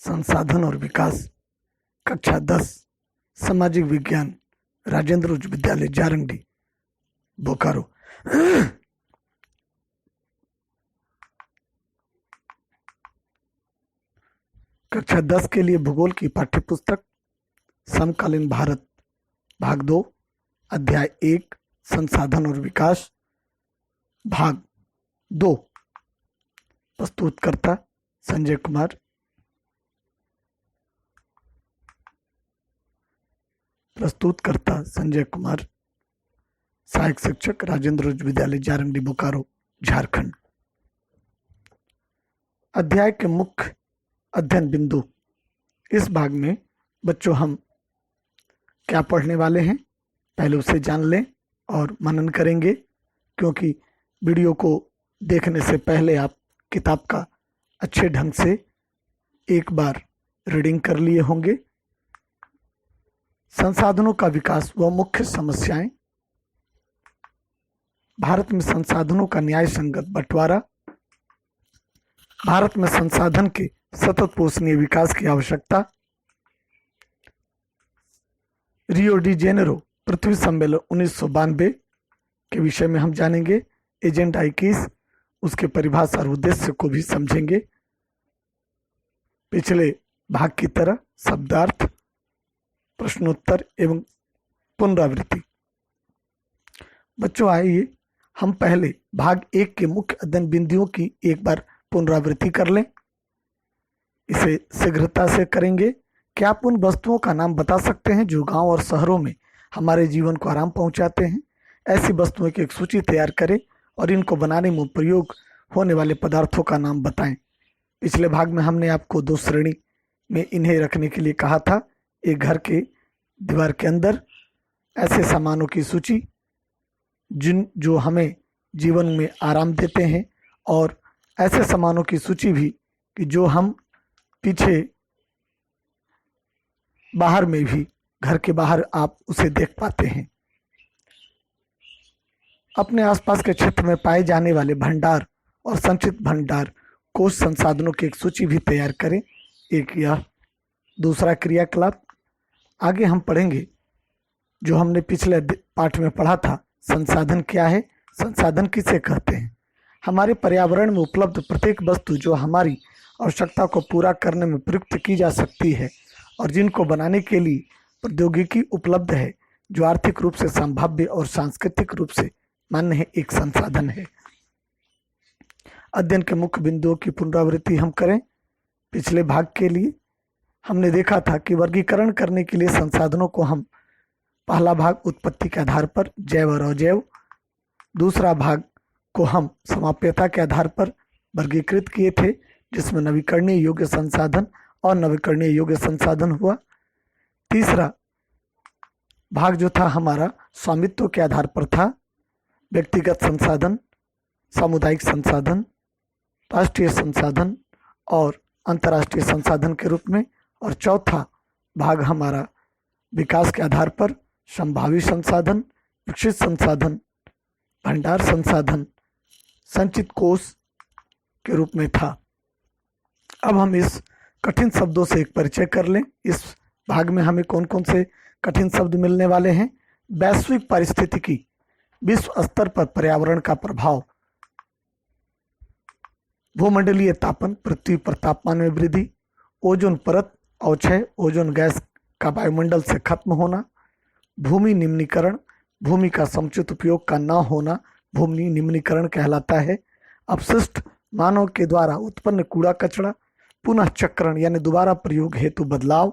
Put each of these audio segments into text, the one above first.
संसाधन और विकास, कक्षा 10, सामाजिक विज्ञान, राजेंद्र उच्च विद्यालय जारंगडी, बोकारो। कक्षा 10 के लिए भूगोल की पाठ्यपुस्तक समकालीन भारत, भाग 2, अध्याय 1, संसाधन और विकास, भाग 2। प्रस्तुतकर्ता संजय कुमार। सहायक शिक्षक, राजेंद्र उच्च विद्यालय जारंगडी, बोकारो, झारखंड। अध्याय के मुख्य अध्ययन बिंदु। इस भाग में बच्चों हम क्या पढ़ने वाले हैं पहले उसे जान लें और मनन करेंगे, क्योंकि वीडियो को देखने से पहले आप किताब का अच्छे ढंग से एक बार रीडिंग कर लिए होंगे। संसाधनों का विकास व मुख्य समस्याएं। भारत में संसाधनों का न्याय संगत बंटवारा। भारत में संसाधन के सतत पोषणीय विकास की आवश्यकता। रियो डी जेनेरो पृथ्वी सम्मेलन 1992 के विषय में हम जानेंगे। एजेंडा 21, उसके परिभाषा और उद्देश्य को भी समझेंगे। पिछले भाग की तरह शब्दार्थ, प्रश्नोत्तर एवं पुनरावृत्ति। बच्चों आइए हम पहले भाग 1 के मुख्य अध्ययन बिंदुओं की एक बार पुनरावृत्ति कर लें। इसे शीघ्रता से करेंगे। क्या आप उन वस्तुओं का नाम बता सकते हैं जो गांव और शहरों में हमारे जीवन को आराम पहुंचाते हैं? ऐसी वस्तुओं की एक सूची तैयार करें और इनको बनाने में प्रयोग होने वाले पदार्थों का नाम बताएं। पिछले भाग में हमने आपको 2 श्रेणी में इन्हें रखने के लिए कहा था। एक घर के दीवार के अंदर ऐसे सामानों की सूची जो हमें जीवन में आराम देते हैं, और ऐसे सामानों की सूची भी कि जो हम पीछे बाहर में भी, घर के बाहर आप उसे देख पाते हैं। अपने आसपास के क्षेत्र में पाए जाने वाले भंडार और संचित भंडार कोष संसाधनों की एक सूची भी तैयार करें। एक यह दूसरा क्रियाकलाप। आगे हम पढ़ेंगे जो हमने पिछले पाठ में पढ़ा था, संसाधन क्या है, संसाधन किसे कहते हैं। हमारे पर्यावरण में उपलब्ध प्रत्येक वस्तु जो हमारी आवश्यकता को पूरा करने में प्रयुक्त की जा सकती है और जिनको बनाने के लिए प्रौद्योगिकी उपलब्ध है, जो आर्थिक रूप से संभाव्य और सांस्कृतिक रूप से मान्य है, एक संसाधन है। अध्ययन के मुख्य बिंदुओं की पुनरावृत्ति हम करें। पिछले भाग के लिए हमने देखा था कि वर्गीकरण करने के लिए संसाधनों को हम पहला भाग उत्पत्ति के आधार पर जैव और अजैव, दूसरा भाग को हम समाप्यता के आधार पर वर्गीकृत किए थे, जिसमें नवीकरणीय योग्य संसाधन और नवीकरणीय योग्य संसाधन हुआ। तीसरा भाग जो था हमारा स्वामित्व के आधार पर था, व्यक्तिगत संसाधन, सामुदायिक संसाधन, राष्ट्रीय संसाधन और अंतर्राष्ट्रीय संसाधन के रूप में। और चौथा भाग हमारा विकास के आधार पर संभावी संसाधन, विकसित संसाधन, भंडार संसाधन, संचित कोष के रूप में था। अब हम इस कठिन शब्दों से एक परिचय कर लें। इस भाग में हमें कौन कौन से कठिन शब्द मिलने वाले हैं। वैश्विक पारिस्थितिकी, विश्व स्तर पर पर्यावरण का प्रभाव, भूमंडलीय तापन, पृथ्वी पर तापमान में वृद्धि, ओजोन परत अवक्षय, ओजोन गैस का वायुमंडल से खत्म होना, भूमि निम्नीकरण, भूमि का समुचित उपयोग का न होना भूमि निम्नीकरण कहलाता है। अपशिष्ट, मानव के द्वारा उत्पन्न कूड़ा कचरा, पुनः चक्रण यानी दोबारा प्रयोग हेतु बदलाव,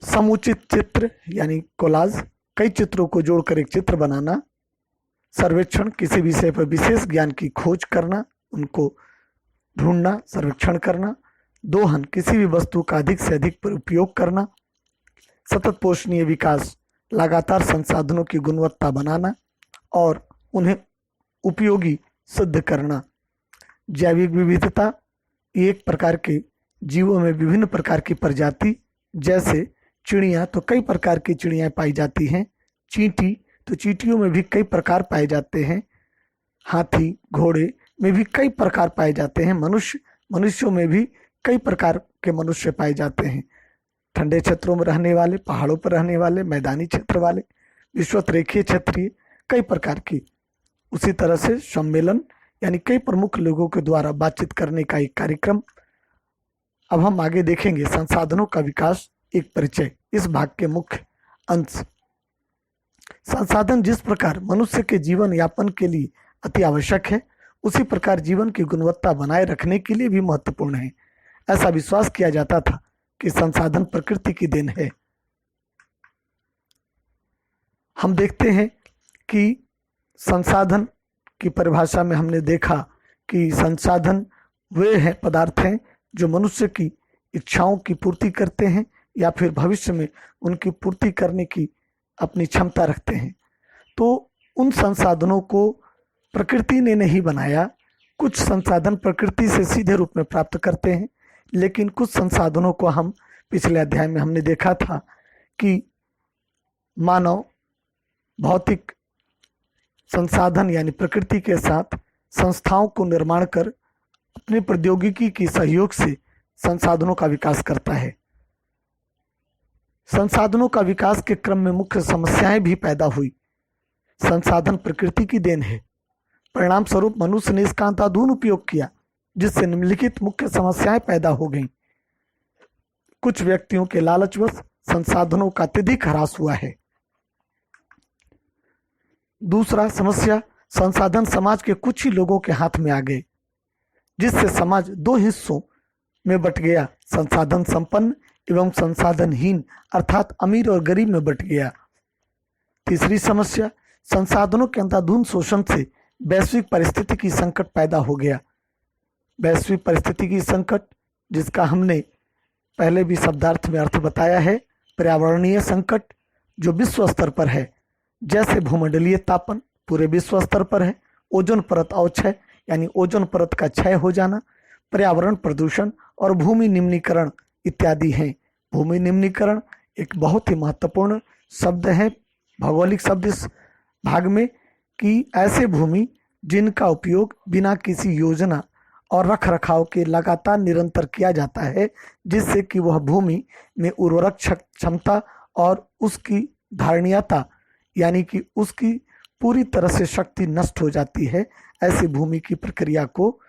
समुचित चित्र यानी कोलाज, कई चित्रों को जोड़कर एक चित्र बनाना, सर्वेक्षण, किसी विषय पर विशेष ज्ञान की खोज करना, उनको ढूंढना, सर्वेक्षण करना, दोहन, किसी भी वस्तु का अधिक से अधिक उपयोग करना, सतत पोषणीय विकास, लगातार संसाधनों की गुणवत्ता बनाना और उन्हें उपयोगी सिद्ध करना, जैविक विविधता, एक प्रकार के जीवों में विभिन्न प्रकार की प्रजाति, जैसे चिड़िया तो कई प्रकार की चिड़ियाँ पाई जाती हैं, चींटी तो चींटियों में भी कई प्रकार पाए जाते हैं, हाथी घोड़े में भी कई प्रकार पाए जाते हैं, मनुष्य मनुष्यों में भी कई प्रकार के मनुष्य पाए जाते हैं। ठंडे क्षेत्रों में रहने वाले, पहाड़ों पर रहने वाले, मैदानी क्षेत्र वाले, विषुवत-रेखीय क्षेत्रीय, कई प्रकार की। उसी तरह से सम्मेलन यानी कई प्रमुख लोगों के द्वारा बातचीत करने का एक कार्यक्रम। अब हम आगे देखेंगे संसाधनों का विकास, एक परिचय, इस भाग के मुख्य अंश। संसाधन जिस प्रकार मनुष्य के जीवन यापन के लिए अति आवश्यक है, उसी प्रकार जीवन की गुणवत्ता बनाए रखने के लिए भी महत्वपूर्ण है। ऐसा विश्वास किया जाता था कि संसाधन प्रकृति की देन है। हम देखते हैं कि संसाधन की परिभाषा में हमने देखा कि संसाधन वे हैं, पदार्थ हैं जो मनुष्य की इच्छाओं की पूर्ति करते हैं या फिर भविष्य में उनकी पूर्ति करने की अपनी क्षमता रखते हैं। तो उन संसाधनों को प्रकृति ने नहीं बनाया। कुछ संसाधन प्रकृति से सीधे रूप में प्राप्त करते हैं, लेकिन कुछ संसाधनों को हम पिछले अध्याय में हमने देखा था कि मानव भौतिक संसाधन यानी प्रकृति के साथ संस्थाओं को निर्माण कर अपनी प्रौद्योगिकी के सहयोग से संसाधनों का विकास करता है। संसाधनों का विकास के क्रम में मुख्य समस्याएं भी पैदा हुई। संसाधन प्रकृति की देन है, परिणाम स्वरूप मनुष्य ने इसका अंधाधुंध उपयोग किया, जिससे निम्नलिखित मुख्य समस्याएं पैदा हो गईं। कुछ व्यक्तियों के लालचवश संसाधनों का अत्यधिक ह्रास हुआ है। दूसरा समस्या, संसाधन समाज के कुछ ही लोगों के हाथ में आ गए, जिससे समाज दो हिस्सों में बट गया, संसाधन संपन्न एवं संसाधनहीन, अर्थात अमीर और गरीब में बट गया। तीसरी समस्या, संसाधनों के अंधाधुंध शोषण से वैश्विक परिस्थितिकी संकट पैदा हो गया। वैश्विक परिस्थितिकी संकट, जिसका हमने पहले भी शब्दार्थ में अर्थ बताया है, पर्यावरणीय संकट जो विश्व स्तर पर है, जैसे भूमंडलीय तापन पूरे विश्व स्तर पर है, ओजोन परत अवक्षय यानी ओजोन परत का क्षय हो जाना, पर्यावरण प्रदूषण और भूमि निम्नीकरण इत्यादि हैं। भूमि निम्नीकरण एक बहुत ही महत्वपूर्ण शब्द है, भौगोलिक शब्द इस भाग में, कि ऐसे भूमि जिनका उपयोग बिना किसी योजना और रख रखाव के लगातार निरंतर किया जाता है, जिससे कि वह भूमि में उर्वरक क्षमता और उसकी धारणीयता यानी कि उसकी पूरी तरह से शक्ति नष्ट हो जाती है। ऐसी भूमि की प्रक्रिया को,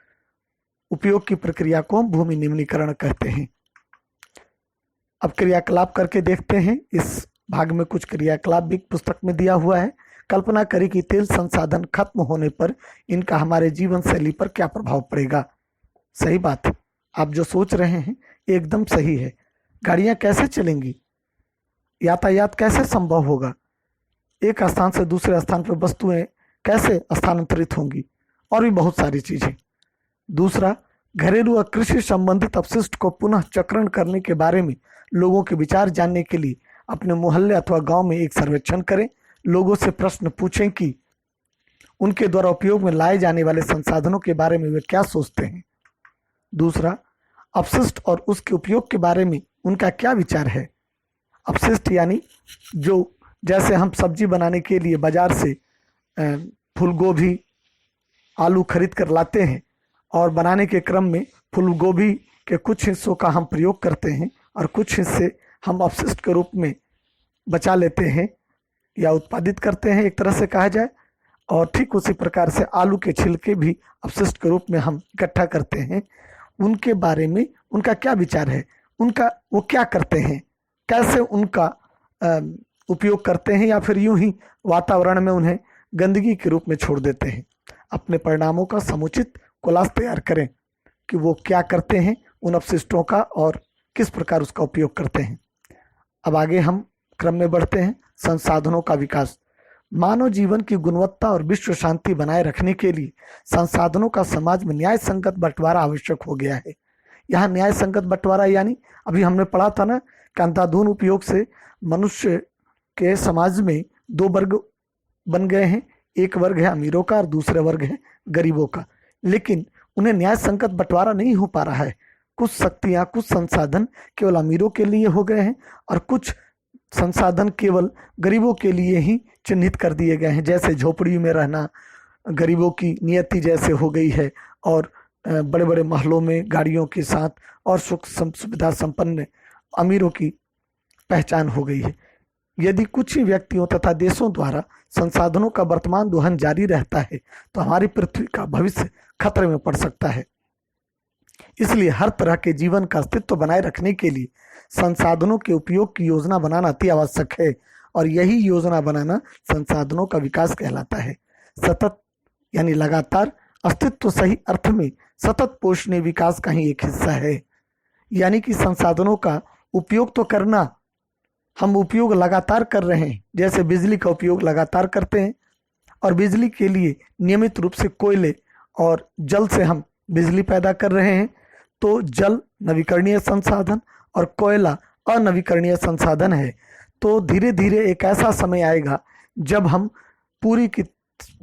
उपयोग की प्रक्रिया को भूमि निम्नीकरण कहते हैं। अब क्रियाकलाप करके देखते हैं। इस भाग में कुछ क्रियाकलाप भी पुस्तक में दिया हुआ है। कल्पना करें कि तेल संसाधन खत्म होने पर इनका हमारे जीवन शैली पर क्या प्रभाव पड़ेगा। सही बात, आप जो सोच रहे हैं एकदम सही है। गाड़ियां कैसे चलेंगी, यातायात कैसे संभव होगा, एक स्थान से दूसरे स्थान पर वस्तुएं कैसे स्थानांतरित होंगी, और भी बहुत सारी चीजें। दूसरा, घरेलू और कृषि संबंधित अपशिष्ट को पुनः चक्रण करने के बारे में लोगों के विचार जानने के लिए अपने मोहल्ले अथवा गांव में एक सर्वेक्षण करें। लोगों से प्रश्न पूछें कि उनके द्वारा उपयोग में लाए जाने वाले संसाधनों के बारे में वे क्या सोचते हैं। दूसरा, अपशिष्ट और उसके उपयोग के बारे में उनका क्या विचार है। अपशिष्ट यानी जो, जैसे हम सब्जी बनाने के लिए बाजार से फूल गोभी, आलू खरीद कर लाते हैं और बनाने के क्रम में फूल गोभी के कुछ हिस्सों का हम प्रयोग करते हैं और कुछ हिस्से हम अपशिष्ट के रूप में बचा लेते हैं या उत्पादित करते हैं, एक तरह से कहा जाए। और ठीक उसी प्रकार से आलू के छिलके भी अपशिष्ट के रूप में हम इकट्ठा करते हैं। उनके बारे में उनका क्या विचार है, उनका वो क्या करते हैं, कैसे उनका उपयोग करते हैं, या फिर यूं ही वातावरण में उन्हें गंदगी के रूप में छोड़ देते हैं। अपने परिणामों का समुचित कोलाज तैयार करें कि वो क्या करते हैं उन अपशिष्टों का और किस प्रकार उसका उपयोग करते हैं। अब आगे हम क्रम में बढ़ते हैं। संसाधनों का विकास, मानव जीवन की गुणवत्ता और विश्व शांति बनाए रखने के लिए संसाधनों का समाज में न्याय संगत बंटवारा आवश्यक हो गया है। यहाँ न्याय संगत बंटवारा यानी अभी हमने पढ़ा था ना कि अंधाधुंध उपयोग से मनुष्य के समाज में दो वर्ग बन गए हैं, एक वर्ग है अमीरों का और दूसरे वर्ग है गरीबों का, लेकिन उन्हें न्याय संगत बंटवारा नहीं हो पा रहा है। कुछ शक्तियां, कुछ संसाधन केवल अमीरों के लिए हो गए हैं और कुछ संसाधन केवल गरीबों के लिए ही चिन्हित कर दिए गए हैं। जैसे झोपड़ी में रहना गरीबों की नियति जैसे हो गई है और बड़े बड़े महलों में गाड़ियों के साथ और सुख सुविधा संपन्न अमीरों की पहचान हो गई है। यदि कुछ ही व्यक्तियों तथा देशों द्वारा संसाधनों का वर्तमान दोहन जारी रहता है तो हमारी पृथ्वी का भविष्य खतरे में पड़ सकता है। इसलिए हर तरह के जीवन का अस्तित्व बनाए रखने के लिए संसाधनों के उपयोग की योजना बनाना अति आवश्यक है और यही योजना बनाना संसाधनों का विकास कहलाता है। सतत यानी लगातार अस्तित्व सही अर्थ में सतत पोषणीय विकास का ही एक हिस्सा है। यानी कि संसाधनों का उपयोग तो करना, हम उपयोग लगातार कर रहे हैं, जैसे बिजली का उपयोग लगातार करते हैं और बिजली के लिए नियमित रूप से कोयले और जल से हम बिजली पैदा कर रहे हैं। तो जल नवीकरणीय संसाधन और कोयला अनवीकरणीय संसाधन है। तो धीरे धीरे एक ऐसा समय आएगा जब हम पूरी की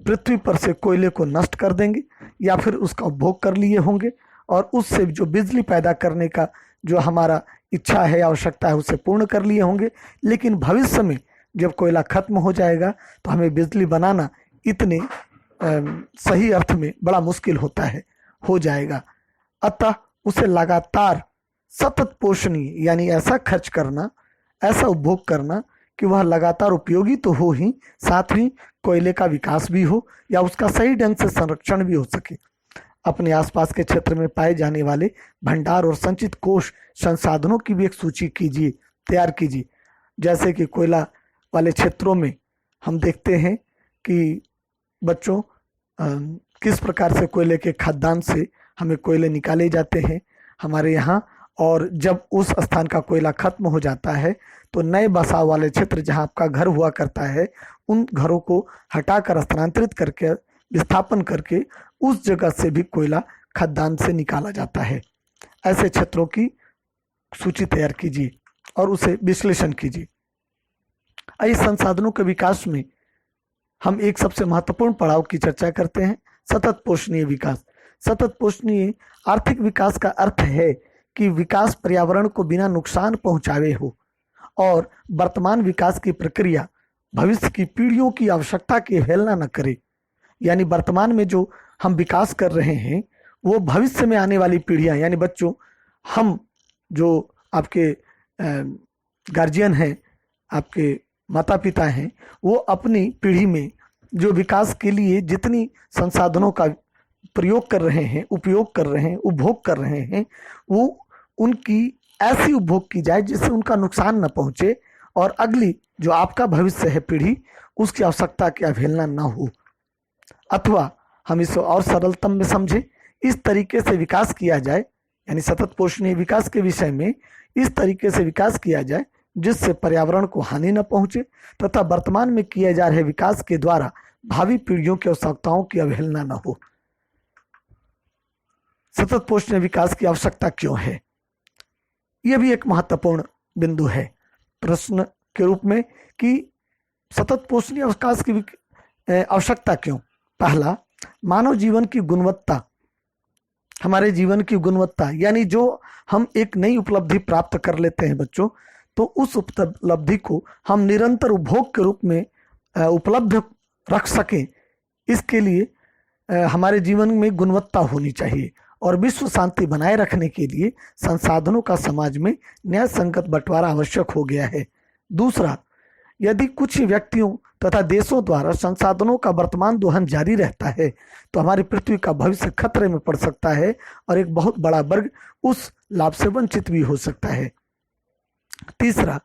पृथ्वी पर से कोयले को नष्ट कर देंगे या फिर उसका उपभोग कर लिए होंगे और उससे जो बिजली पैदा करने का जो हमारा इच्छा है, आवश्यकता है, उसे पूर्ण कर लिए होंगे। लेकिन भविष्य में जब कोयला खत्म हो जाएगा तो हमें बिजली बनाना इतने सही अर्थ में बड़ा मुश्किल होता है, हो जाएगा। अतः उसे लगातार सतत पोषणीय यानी ऐसा खर्च करना, ऐसा उपभोग करना कि वह लगातार उपयोगी तो हो ही, साथ ही कोयले का विकास भी हो या उसका सही ढंग से संरक्षण भी हो सके। अपने आसपास के क्षेत्र में पाए जाने वाले भंडार और संचित कोष संसाधनों की भी एक सूची कीजिए, तैयार कीजिए। जैसे कि कोयला वाले क्षेत्रों में हम देखते हैं कि बच्चों किस प्रकार से कोयले के खदान से हमें कोयले निकाले जाते हैं हमारे यहाँ, और जब उस स्थान का कोयला खत्म हो जाता है तो नए बसाव वाले क्षेत्र जहाँ आपका घर हुआ करता है उन घरों को हटाकर स्थानांतरित करके विस्थापन करके उस जगह से भी कोयला खदान से निकाला जाता है। ऐसे क्षेत्रों की सूची तैयार कीजिए और उसे विश्लेषण कीजिए। इस संसाधनों के विकास में हम एक सबसे महत्वपूर्ण पड़ाव की चर्चा करते हैं, सतत पोषणीय विकास। सतत पोषणीय आर्थिक विकास का अर्थ है कि विकास पर्यावरण को बिना नुकसान पहुंचावे हो और वर्तमान विकास की प्रक्रिया भविष्य की पीढ़ियों की आवश्यकता की अवहेलना न करे। यानी वर्तमान में जो हम विकास कर रहे हैं वो भविष्य में आने वाली पीढ़ियां, यानी बच्चों, हम जो आपके गार्जियन हैं, आपके माता पिता हैं, वो अपनी पीढ़ी में जो विकास के लिए जितनी संसाधनों का प्रयोग कर रहे हैं, उपयोग कर रहे हैं, उपभोग कर रहे हैं, वो उनकी ऐसी उपभोग की जाए जिससे उनका नुकसान न पहुंचे और अगली जो आपका भविष्य है पीढ़ी, उसकी आवश्यकता की अवहेलना न हो। अथवा हम इसे और सरलतम में समझे, इस तरीके से विकास किया जाए, यानी सतत पोषणीय विकास के विषय में इस तरीके से विकास किया जाए जिससे पर्यावरण को हानि न पहुंचे तथा वर्तमान में किए जा रहे विकास के द्वारा भावी पीढ़ियों की आवश्यकताओं की अवहेलना न हो। सतत पोषणीय विकास की आवश्यकता क्यों है, यह भी एक महत्वपूर्ण बिंदु है प्रश्न के रूप में कि सतत पोषणीय विकास की आवश्यकता क्यों। पहला, मानव जीवन की गुणवत्ता। हमारे जीवन की गुणवत्ता यानी जो हम एक नई उपलब्धि प्राप्त कर लेते हैं बच्चों, तो उस उपलब्धि को हम निरंतर उपभोग के रूप में उपलब्ध रख सकें, इसके लिए हमारे जीवन में गुणवत्ता होनी चाहिए। और विश्व शांति बनाए रखने के लिए संसाधनों का समाज में न्याय संगत बंटवारा आवश्यक हो गया है। दूसरा, यदि कुछ व्यक्तियों तथा देशों द्वारा संसाधनों का वर्तमान दोहन जारी रहता है तो हमारी पृथ्वी का भविष्य खतरे में पड़ सकता है और एक बहुत बड़ा वर्ग उस लाभ से वंचित भी हो सकता है। तीसरा,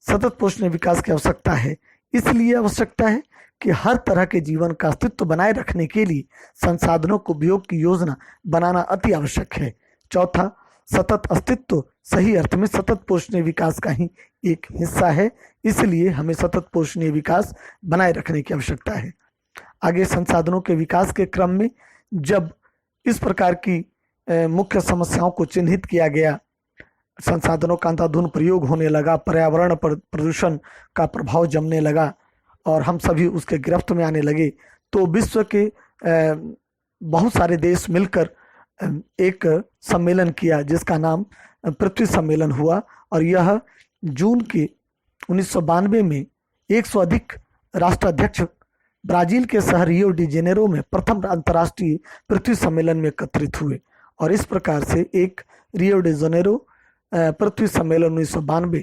सतत पोषणीय विकास की आवश्यकता है, इसलिए आवश्यकता है कि हर तरह के जीवन का अस्तित्व बनाए रखने के लिए संसाधनों को उपयोग की योजना बनाना अति आवश्यक है। चौथा, सतत अस्तित्व सही अर्थ में सतत पोषणीय विकास का ही एक हिस्सा है, इसलिए हमें सतत पोषणीय विकास बनाए रखने की आवश्यकता है। आगे संसाधनों के विकास के क्रम में जब इस प्रकार की मुख्य समस्याओं को चिन्हित किया गया, संसाधनों का अंधाधुंध प्रयोग होने लगा, पर्यावरण पर प्रदूषण का प्रभाव जमने लगा और हम सभी उसके गिरफ्त में आने लगे, तो विश्व के बहुत सारे देश मिलकर एक सम्मेलन किया जिसका नाम पृथ्वी सम्मेलन हुआ और यह जून के 1992 में 100 अधिक राष्ट्राध्यक्ष ब्राजील के शहर रियो डी जेनेरो में प्रथम अंतर्राष्ट्रीय पृथ्वी सम्मेलन में एकत्रित हुए और इस प्रकार से एक रियो डी जेनेरो पृथ्वी सम्मेलन 1992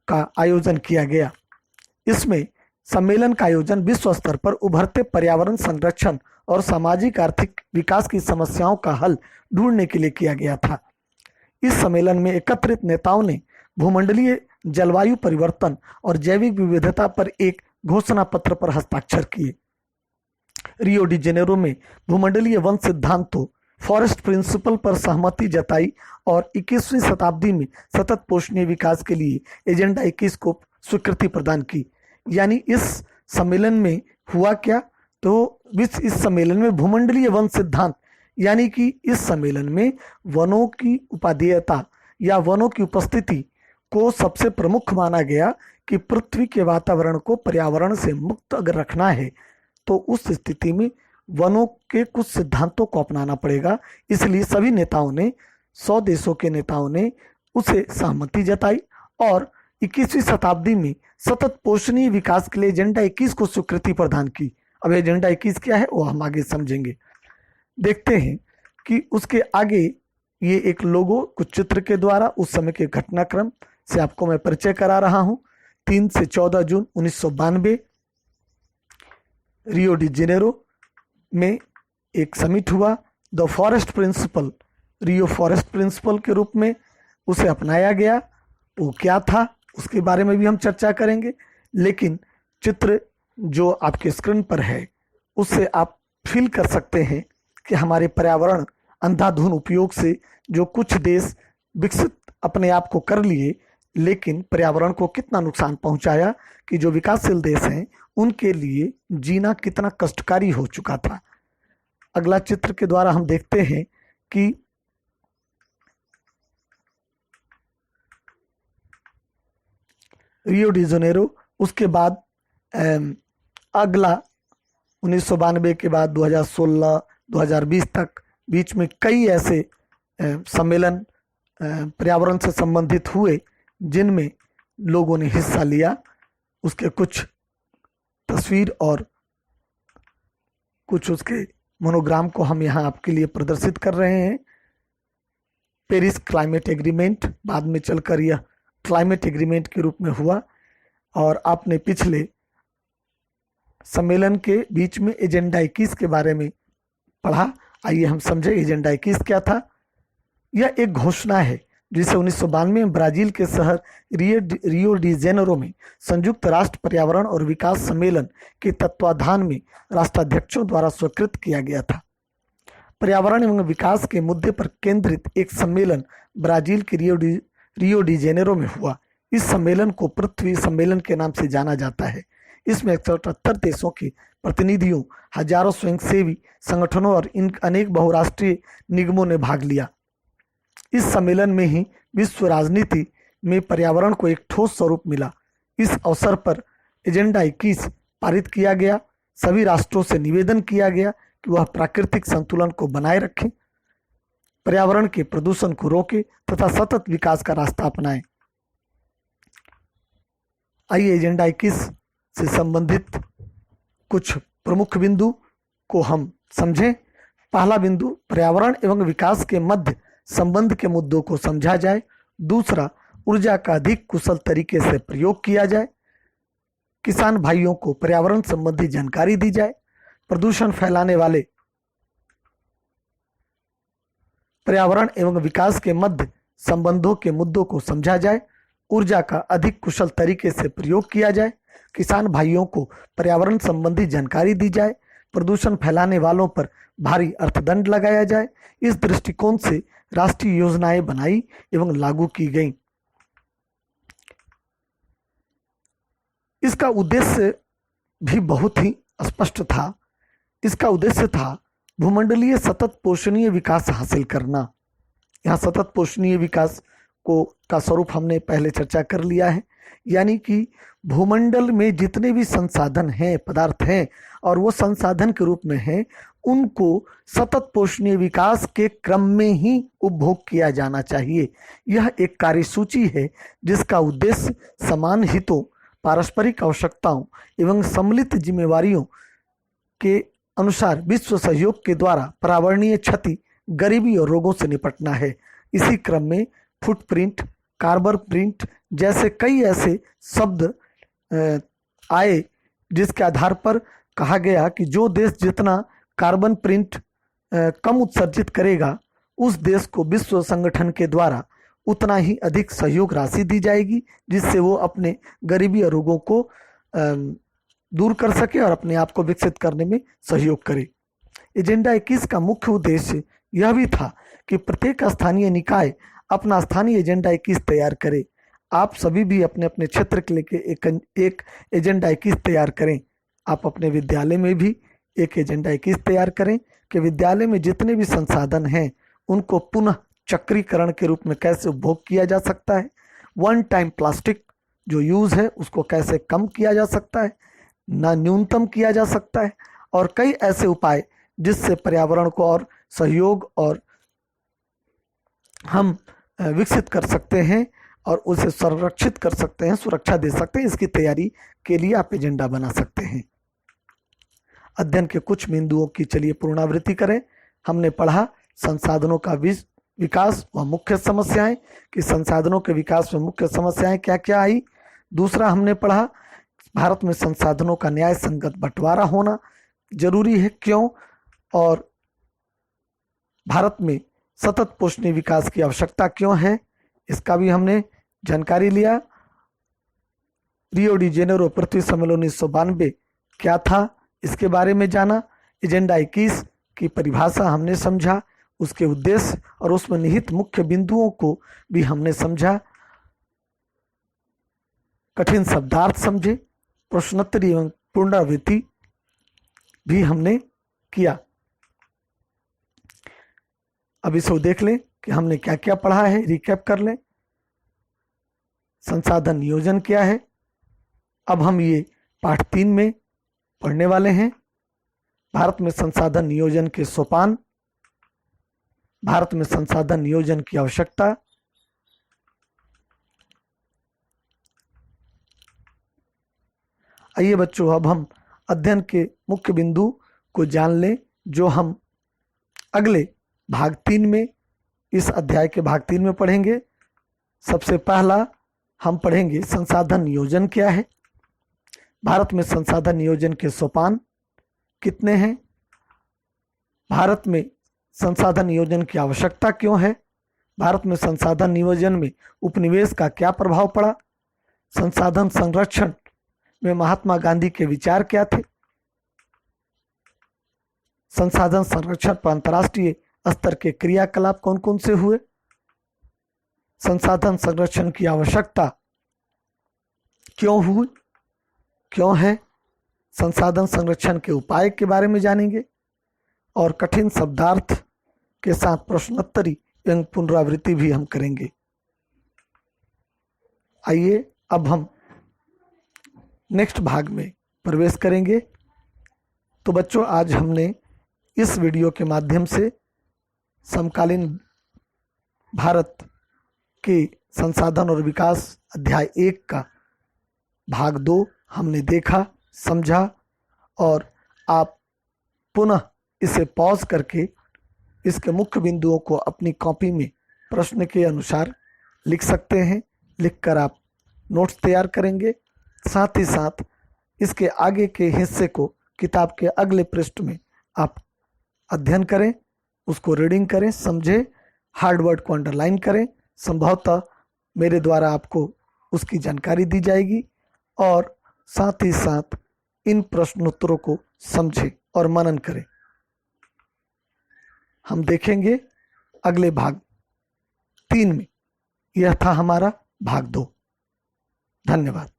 का आयोजन किया गया। इसमें सम्मेलन का आयोजन विश्व स्तर पर उभरते पर्यावरण संरक्षण और सामाजिक आर्थिक विकास की समस्याओं का हल ढूंढने के लिए किया गया था। इस सम्मेलन में एकत्रित नेताओं ने भूमंडलीय जलवायु परिवर्तन और जैविक विविधता पर एक घोषणा पत्र पर हस्ताक्षर किए। रियो डी जेनेरो में भूमंडलीय वन सिद्धांतों फॉरेस्ट प्रिंसिपल पर सहमति जताई और 21वीं शताब्दी में सतत पोषणीय विकास के लिए एजेंडा 21 को स्वीकृति प्रदान की। यानी इस सम्मेलन में हुआ क्या, तो इस सम्मेलन में भूमंडलीय वन सिद्धांत यानी कि इस सम्मेलन में वनों की उपादेयता या वनों की उपस्थिति को सबसे प्रमुख माना गया कि पृथ्वी के वातावरण को पर्यावरण से मुक्त अगर रखना है तो उस स्थिति में वनों के कुछ सिद्धांतों को अपनाना पड़ेगा। इसलिए सभी नेताओं ने 100 देशों के नेताओं ने उसे सहमति जताई और 21वीं शताब्दी में सतत पोषणीय विकास के लिए एजेंडा 21 को स्वीकृति प्रदान की। अब एजेंडा 21 क्या है वो हम आगे समझेंगे। देखते हैं कि उसके आगे ये एक लोगो कुछ चित्र के द्वारा उस समय के घटनाक्रम से आपको मैं परिचय करा रहा हूं। 3 से 14 जून 1992 रियो डी जेनेरो में एक समिट हुआ। The forest principle, Rio forest principle के रूप में उसे अपनाया गया। वो क्या था उसके बारे में भी हम चर्चा करेंगे, लेकिन चित्र जो आपके स्क्रीन पर है उससे आप फील कर सकते हैं कि हमारे पर्यावरण अंधाधुन उपयोग से जो कुछ देश विकसित अपने आप को कर लिए, लेकिन पर्यावरण को कितना नुकसान पहुंचाया कि जो विकासशील देश हैं उनके लिए जीना कितना कष्टकारी हो चुका था। अगला चित्र के द्वारा हम देखते हैं कि रियो डी जेनेरो, उसके बाद अगला 1992 के बाद 2016 2020 तक बीच में कई ऐसे सम्मेलन पर्यावरण से संबंधित हुए जिनमें लोगों ने हिस्सा लिया। उसके कुछ तस्वीर और कुछ उसके मोनोग्राम को हम यहाँ आपके लिए प्रदर्शित कर रहे हैं। पेरिस क्लाइमेट एग्रीमेंट बाद में चलकर यह क्लाइमेट एग्रीमेंट के रूप में हुआ और आपने पिछले सम्मेलन के बीच में एजेंडा 21 के बारे में पढ़ा। आइए हम समझे एजेंडा 21 क्या था। यह एक घोषणा है जिसे 1992 में ब्राजील के शहर रियो डी जेनेरो में संयुक्त राष्ट्र पर्यावरण और विकास सम्मेलन के तत्वाधान में राष्ट्राध्यक्षों द्वारा स्वीकृत किया गया था। पर्यावरण एवं विकास के मुद्दे पर केंद्रित एक सम्मेलन ब्राजील के रियो डी जेनेरो में हुआ। इस सम्मेलन को पृथ्वी सम्मेलन के नाम से जाना जाता है। इसमें 178 देशों के प्रतिनिधियों, हजारों स्वयंसेवी संगठनों और इन अनेक बहुराष्ट्रीय निगमों ने भाग लिया। इस सम्मेलन में ही विश्व राजनीति में पर्यावरण को एक ठोस स्वरूप मिला। इस अवसर पर एजेंडा 21 पारित किया गया। सभी राष्ट्रों से निवेदन किया गया कि वह प्राकृतिक संतुलन को बनाए रखें, पर्यावरण के प्रदूषण को रोके तथा सतत विकास का रास्ता अपनाएं। आइए एजेंडा 21 से संबंधित कुछ प्रमुख बिंदु को हम समझें। पहला बिंदु, पर्यावरण एवं विकास के मध्य संबंध के मुद्दों को समझा जाए। दूसरा, ऊर्जा का अधिक कुशल तरीके से प्रयोग किया जाए। किसान भाइयों को पर्यावरण संबंधी जानकारी दी जाए। प्रदूषण फैलाने वाले पर्यावरण एवं विकास के मध्य संबंधों के मुद्दों को समझा जाए। ऊर्जा का अधिक कुशल तरीके से प्रयोग किया जाए। किसान भाइयों को पर्यावरण संबंधी जानकारी दी जाए। प्रदूषण फैलाने वालों पर भारी अर्थदंड लगाया जाए। इस दृष्टिकोण से राष्ट्रीय योजनाएं बनाई एवं लागू की गईं। इसका उद्देश्य भी बहुत ही स्पष्ट था। इसका उद्देश्य था भूमंडलीय सतत पोषणीय विकास हासिल करना। यहाँ सतत पोषणीय विकास का स्वरूप हमने पहले चर्चा कर लिया है, यानी कि भूमंडल में जितने भी संसाधन हैं, पदार्थ हैं और वो संसाधन के रूप में हैं, उनको सतत पोषणीय विकास के क्रम में ही उपभोग किया जाना चाहिए। यह एक कार्यसूची है जिसका उद्देश्य समान हितों पारस्परिक आवश्यकताओं एवं सम्मिलित जिम्मेवारियों के अनुसार विश्व सहयोग के द्वारा पर्यावरणीय क्षति, गरीबी और रोगों से निपटना है। इसी क्रम में फुटप्रिंट, कार्बन प्रिंट जैसे कई ऐसे शब्द आए जिसके आधार पर कहा गया कि जो देश जितना कार्बन प्रिंट कम उत्सर्जित करेगा, उस देश को विश्व संगठन के द्वारा उतना ही अधिक सहयोग राशि दी जाएगी, जिससे वो अपने गरीबी और रोगों को दूर कर सके और अपने आप को विकसित करने में सहयोग करे। एजेंडा 21 का मुख्य उद्देश्य यह भी था कि प्रत्येक स्थानीय निकाय अपना स्थानीय एजेंडा 21 तैयार करे। आप सभी भी अपने अपने क्षेत्र के लिए एक एजेंडा 21 तैयार करें। आप अपने विद्यालय में भी एक एजेंडा 21 तैयार करें कि विद्यालय में जितने भी संसाधन हैं उनको पुनः चक्रीकरण के रूप में कैसे उपभोग किया जा सकता है, वन टाइम प्लास्टिक जो यूज़ है उसको कैसे कम किया जा सकता है, ना न्यूनतम किया जा सकता है, और कई ऐसे उपाय जिससे पर्यावरण को और सहयोग और हम विकसित कर सकते हैं और उसे संरक्षित कर सकते हैं, सुरक्षा दे सकते हैं। इसकी तैयारी के लिए आप एजेंडा बना सकते हैं। अध्ययन के कुछ बिंदुओं की चलिए पुनरावृत्ति करें। हमने पढ़ा संसाधनों का विकास व मुख्य समस्याएं, कि संसाधनों के विकास में मुख्य समस्याएं क्या क्या आई। दूसरा हमने पढ़ा भारत में संसाधनों का न्याय संगत बंटवारा होना जरूरी है, क्यों, और भारत में सतत पोषणीय विकास की आवश्यकता क्यों है, इसका भी हमने जानकारी लिया। रियो डी जेनेरो पृथ्वी सम्मेलन 1992 क्या था, इसके बारे में जाना। एजेंडा 21 की परिभाषा हमने समझा, उसके उद्देश्य और उसमें निहित मुख्य बिंदुओं को भी हमने समझा। कठिन शब्दार्थ समझे, प्रश्नोत्तरी एवं पुनरावृत्ति भी हमने किया। अब इसे देख लें कि हमने क्या क्या पढ़ा है, रिकैप कर लें। संसाधन नियोजन क्या है, अब हम ये पाठ 3 में पढ़ने वाले हैं। भारत में संसाधन नियोजन के सोपान, भारत में संसाधन नियोजन की आवश्यकता, आइए बच्चों अब हम अध्ययन के मुख्य बिंदु को जान लें जो हम अगले भाग 3 में, इस अध्याय के भाग 3 में पढ़ेंगे। सबसे पहला हम पढ़ेंगे संसाधन नियोजन क्या है, भारत में संसाधन नियोजन के सोपान कितने हैं, भारत में संसाधन नियोजन की आवश्यकता क्यों है, भारत में संसाधन नियोजन में उपनिवेश का क्या प्रभाव पड़ा, संसाधन संरक्षण में महात्मा गांधी के विचार क्या थे, संसाधन संरक्षण पर अंतर्राष्ट्रीय स्तर के क्रियाकलाप कौन कौन से हुए, संसाधन संरक्षण की आवश्यकता क्यों हुई, क्यों है, संसाधन संरक्षण के उपाय के बारे में जानेंगे, और कठिन शब्दार्थ के साथ प्रश्नोत्तरी एवं पुनरावृत्ति भी हम करेंगे। आइए अब हम नेक्स्ट भाग में प्रवेश करेंगे। तो बच्चों आज हमने इस वीडियो के माध्यम से समकालीन भारत के संसाधन और विकास अध्याय 1 का भाग 2 हमने देखा, समझा, और आप पुनः इसे पॉज करके इसके मुख्य बिंदुओं को अपनी कॉपी में प्रश्न के अनुसार लिख सकते हैं। लिखकर आप नोट्स तैयार करेंगे। साथ ही साथ इसके आगे के हिस्से को किताब के अगले पृष्ठ में आप अध्ययन करें, उसको रीडिंग करें, समझें, हार्ड वर्ड को अंडरलाइन करें। संभवतः मेरे द्वारा आपको उसकी जानकारी दी जाएगी, और साथ ही साथ इन प्रश्नोत्तरों को समझें और मनन करें। हम देखेंगे अगले भाग 3 में। यह था हमारा भाग 2। धन्यवाद।